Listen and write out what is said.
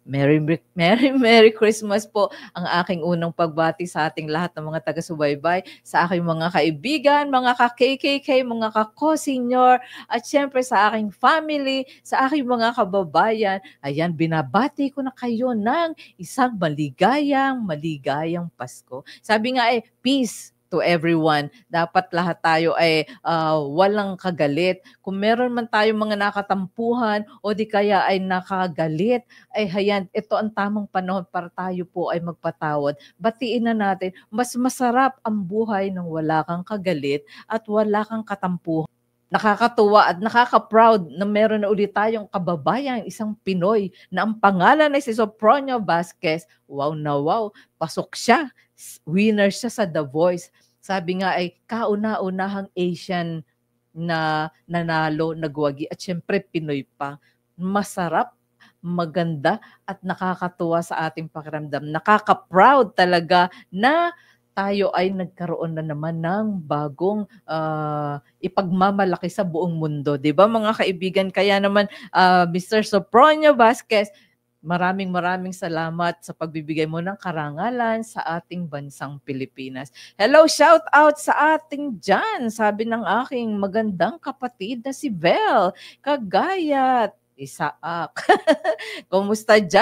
Merry Christmas po ang aking unang pagbati sa ating lahat ng mga taga-subaybay, sa aking mga kaibigan, mga ka-KKK, mga ka-co-senior, at syempre sa aking family, sa aking mga kababayan. Ayan, binabati ko na kayo ng isang maligayang Pasko. Sabi nga peace to everyone. Dapat lahat tayo ay walang kagalit. Kung meron man tayong mga nakatampuhan o di kaya ay nakagalit, ay hayan, ito ang tamang panahon para tayo po ay magpatawad. Batiin na natin, mas masarap ang buhay ng wala kang kagalit at wala kang katampuhan. Nakakatuwa at nakaka-proud na meron na ulit tayong kababayan, isang Pinoy na ang pangalan ay si Sopronio Vasquez. Wow na wow, pasok siya. Winner siya sa The Voice. Sabi nga ay kauna-unahang Asian na nanalo, nagwagi at syempre Pinoy pa. Masarap, maganda at nakakatuwa sa ating pakiramdam. Nakaka-proud talaga na tayo ay nagkaroon na naman ng bagong ipagmamalaki sa buong mundo. 'Di ba mga kaibigan? Kaya naman Mr. Sopronio Vasquez, maraming salamat sa pagbibigay mo ng karangalan sa ating bansang Pilipinas. Hello, shout out sa ating dyan. Sabi ng aking magandang kapatid na si Vel Kagayat Isaak. Kumusta dyan?